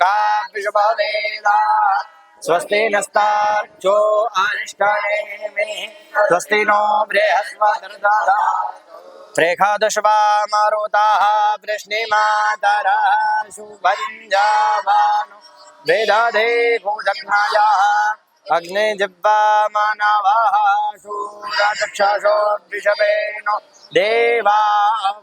मुखाभिषुभवेदा स्वस्ति नस्तार्क्ष्यो अरिष्टनेमिः स्वस्ति नो बृहस्पतिर्दधा प्रेखादशवा मारुताः वृष्णिमातरः शुभञ्जावानो वेदधे भूजग्नायाः अग्ने जिह्वा मानवाः शूरचक्षुषो वृषभेनो देवावसागमन्ति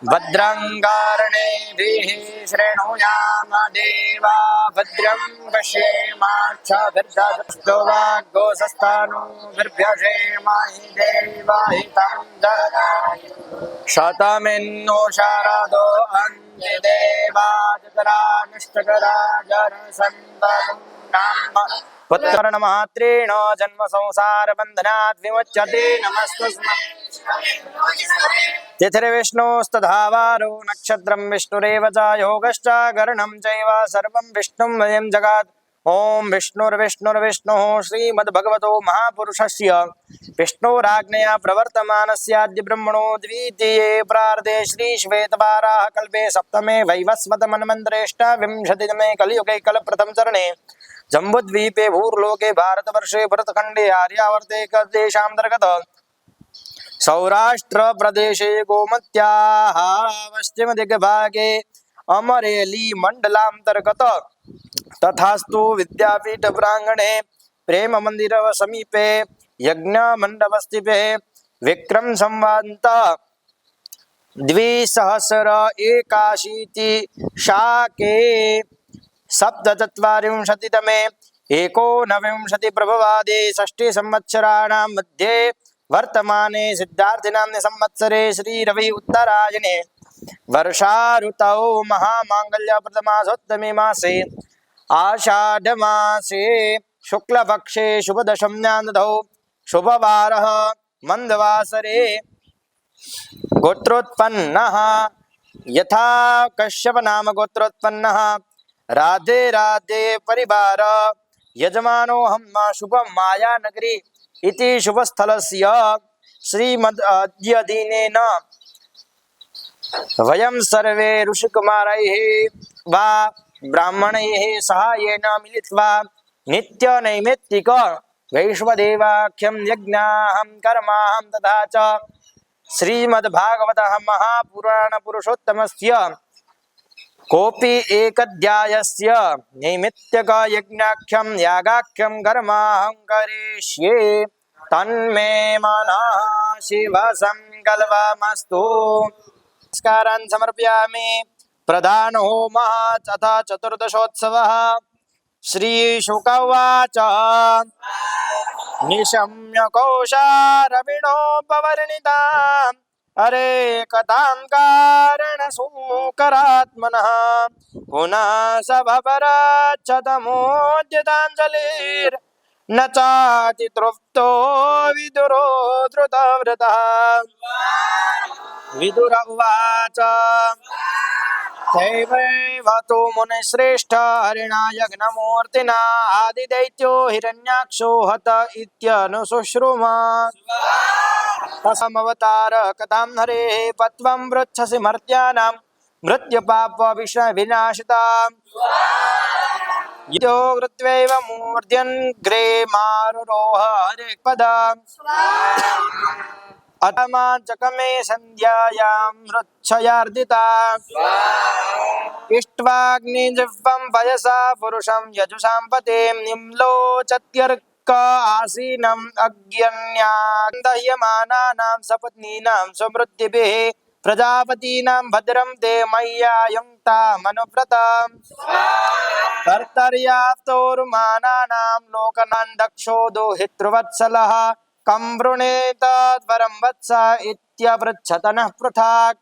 भद्रं कर्णेभिः शृणुयाम देवा भद्रं पश्येमाक्षभिर्दधस्तु वाग्गोसस्तानो बिर्भ्यषेमहि देवहितं ददायु शतमिन्नो शारदो अन्ति देवाजतरानिष्टकराजरसन्दनं पुत्रर्णमात्रेण जन्म संसार बंधनात् विमुच्यते नमस्तस्मै तिथिर्विष्णुस्तथा नक्षत्रं विष्णुरेव च योगश्च गरणं चैव सर्वं विष्णुं वयं जगात् ओम विष्णुर्विष्णुर्विष्णुः श्रीमद्भगवतो महापुरुषस्य विष्णुराज्ञया प्रवर्तमानस्याद्य ब्रह्मणो द्वितीये प्रार्धे श्री श्वेतवाराह कल्पे सप्तमे वैवस्वत मन्वन्तरेष्टाविंशतितमे कलियुगे कलप्रथम चरणे जम्बूद्वीपे भूर्लोके भारतवर्षे भरतखण्डे आर्यावर्ते देशान्तर्गत सौराष्ट्र प्रदेशे गोमत्याः पश्चिम दिग्भागे अमरेली मंडलांतर्गत तथास्तु विद्यापीठ प्रांगणे प्रेम मंदिर समीपे यज्ञ मंडप स्थिते विक्रम संवत 2081 शाके सप्तचत्वारिंशतितमे एकोनविंशति प्रभवादे षष्ठी संवत्सराणां मध्ये वर्तमाने सिद्धार्थिनाम्नि संवत्सरे श्री रवि उत्तरायणे वर्षा ऋतौ महामांगल्य प्रथमासोत्तमे मासे आषाढ़ मासे शुक्लपक्षे शुभदशम्यां तिथौ शुभवारः मंदवासरे गोत्रोत्पन्नः यथा कश्यप नाम गोत्रोत्पन्नः राधे राधे परिवार यजमानोऽहं शुभ माया नगरी इति शुभस्थलस्य श्रीमद् अद्य दिनेन वयं सर्वे ऋषिकुमारैः वा ब्राह्मणैः सहायेन मिलित्वा नित्यनैमित्तिक वैश्वदेवाख्यं यज्ञाहं कर्माहं तथा च श्रीमद्भागवतः महापुराणपुरुषोत्तमस्य कोपि एकाध्यायस्य नैमित्तिक यज्ञाख्यं यागाख्यं कर्माहं करिष्ये तन्मे मनः शिवसङ्कल्पमस्तु। नमस्कारान् समर्पयामि। प्रधान होमः तथा चतुर्दशोत्सवः। श्री शुक उवाच निशम्य कौशारविणोपवर्णिताम् अरे कथां कारणसूकरात्मनः पुनः स भवराच्छतमोद्यताञ्जलिर्न चातितृप्तो विदुरो धृतव्रतः। विदुर उवाच दैवैवतो मुनिश्रेष्ठ हरिणा यज्ञमूर्तिना आदिदैत्यो हिरण्याक्षो हत इत्यनुशुश्रुम तमवतार कथां हरेः पत्वं वृच्छसि मर्त्यानां मृत्युपाप विनाशिताम् यो कृत्वैव मूर्ध्यन्ग्रे मारुरोह हरिपदम् अतमाचकमे संध्यायां मृच्छयार्दिता इष्ट्वाग्निजिह्वं पयसा पुरुषं यजुषां पतिं निम्लोचत्यर्क आसीनम् अज्ञन्यान्दह्यमानानां सपत्नीनां स्वमृद्धिभिः प्रजापतीनां भद्रं ते मय्यायुङ्क्तामनुव्रतम् कर्तर्याप्तोरुमानानां लोकनान् दक्षो दोहितृवत्सलः कं वृणेत वरं वत्स इत्यपृच्छत नः पृथक्।